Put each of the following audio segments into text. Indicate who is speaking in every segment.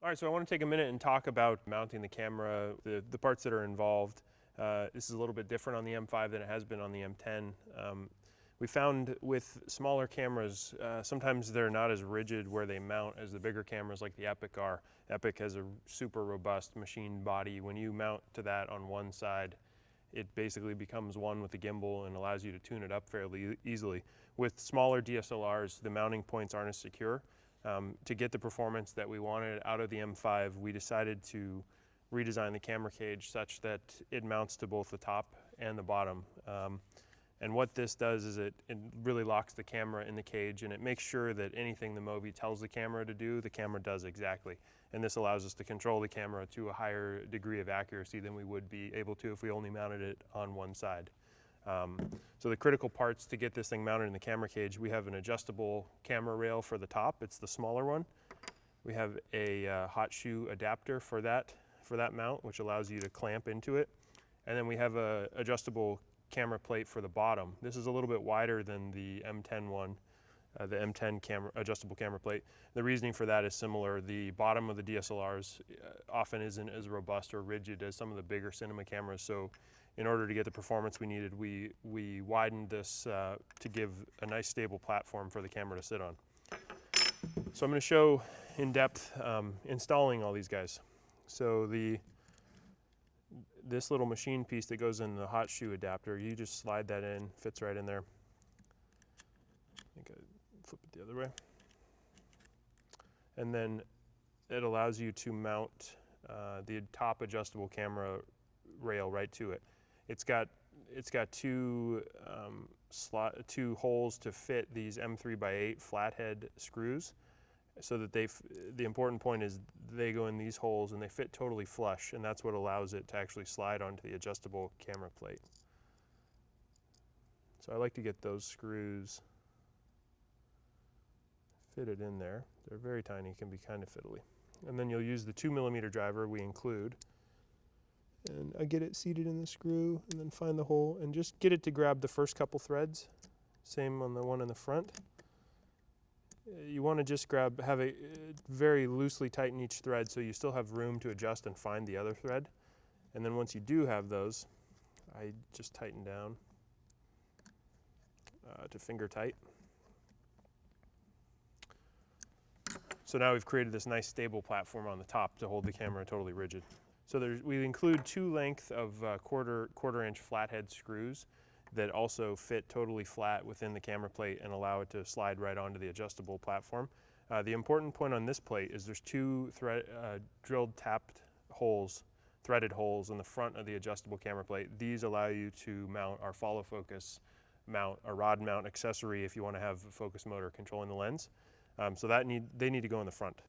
Speaker 1: All right, so I want to take a minute and talk about mounting the camera, the parts that are involved. This is a little bit different on the M5 than it has been on the M10. We found with smaller cameras, sometimes they're not as rigid where they mount as the bigger cameras like the Epic are. Epic has a super robust machine body. When you mount to that on one side, it basically becomes one with the gimbal and allows you to tune it up fairly easily. With smaller DSLRs, the mounting points aren't as secure. To get the performance that we wanted out of the M5, we decided to redesign the camera cage such that it mounts to both the top and the bottom. And what this does is it really locks the camera in the cage, and it makes sure that anything the MōVI tells the camera to do, the camera does exactly. And this allows us to control the camera to a higher degree of accuracy than we would be able to if we only mounted it on one side. So the critical parts to get this thing mounted in the camera cage, we have an adjustable camera rail for the top. It's the smaller one. We have a hot shoe adapter for that mount, which allows you to clamp into it. And then we have a adjustable camera plate for the bottom. This is a little bit wider than the M10 one, the M10 adjustable camera plate. The reasoning for that is similar. The bottom of the DSLRs often isn't as robust or rigid as some of the bigger cinema cameras. So in order to get the performance we needed, we widened this to give a nice stable platform for the camera to sit on. So I'm going to show in depth installing all these guys. So this little machine piece that goes in the hot shoe adapter, you just slide that in, fits right in there. I think I flip it the other way. And then it allows you to mount the top adjustable camera rail right to it. It's got two holes to fit these M3x8 flathead screws, so that the important point is they go in these holes and they fit totally flush, and that's what allows it to actually slide onto the adjustable camera plate. So I like to get those screws fitted in there. They're very tiny, can be kind of fiddly. And then you'll use the 2mm driver we include. And I get it seated in the screw and then find the hole and just get it to grab the first couple threads. Same on the one in the front. You want to just have it very loosely tighten each thread so you still have room to adjust and find the other thread. And then once you do have those, I just tighten down to finger tight. So now we've created this nice stable platform on the top to hold the camera totally rigid. So we include two lengths of quarter-inch flathead screws that also fit totally flat within the camera plate and allow it to slide right onto the adjustable platform. The important point on this plate is there's two drilled tapped holes, threaded holes in the front of the adjustable camera plate. These allow you to mount our follow focus mount, a rod mount accessory if you want to have a focus motor controlling the lens. So they need to go in the front.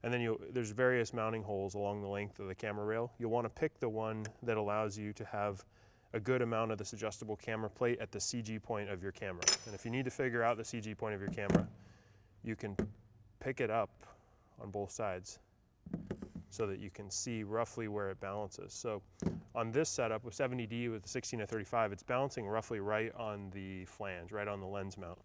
Speaker 1: And then there's various mounting holes along the length of the camera rail. You'll want to pick the one that allows you to have a good amount of this adjustable camera plate at the CG point of your camera. And if you need to figure out the CG point of your camera, you can pick it up on both sides so that you can see roughly where it balances. So on this setup with 70D with the 16-35, it's balancing roughly right on the flange, right on the lens mount.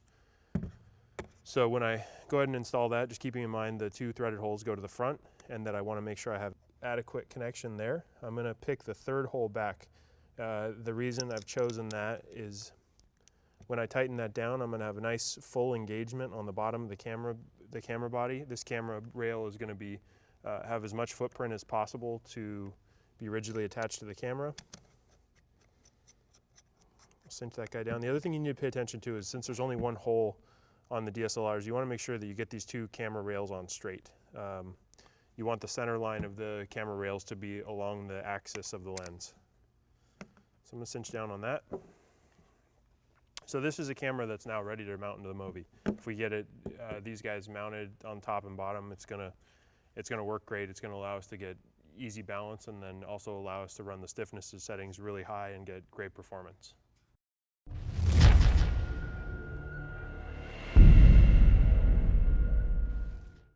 Speaker 1: So when I go ahead and install that, just keeping in mind the two threaded holes go to the front and that I want to make sure I have adequate connection there, I'm going to pick the third hole back. The reason I've chosen that is when I tighten that down, I'm going to have a nice full engagement on the bottom of the camera body. This camera rail is going to have as much footprint as possible to be rigidly attached to the camera. I'll cinch that guy down. The other thing you need to pay attention to is since there's only one hole on the DSLRs, you want to make sure that you get these two camera rails on straight. You want the center line of the camera rails to be along the axis of the lens. So I'm going to cinch down on that. So this is a camera that's now ready to mount into the MōVI. If we get these guys mounted on top and bottom, it's going to work great. It's going to allow us to get easy balance and then also allow us to run the stiffness settings really high and get great performance.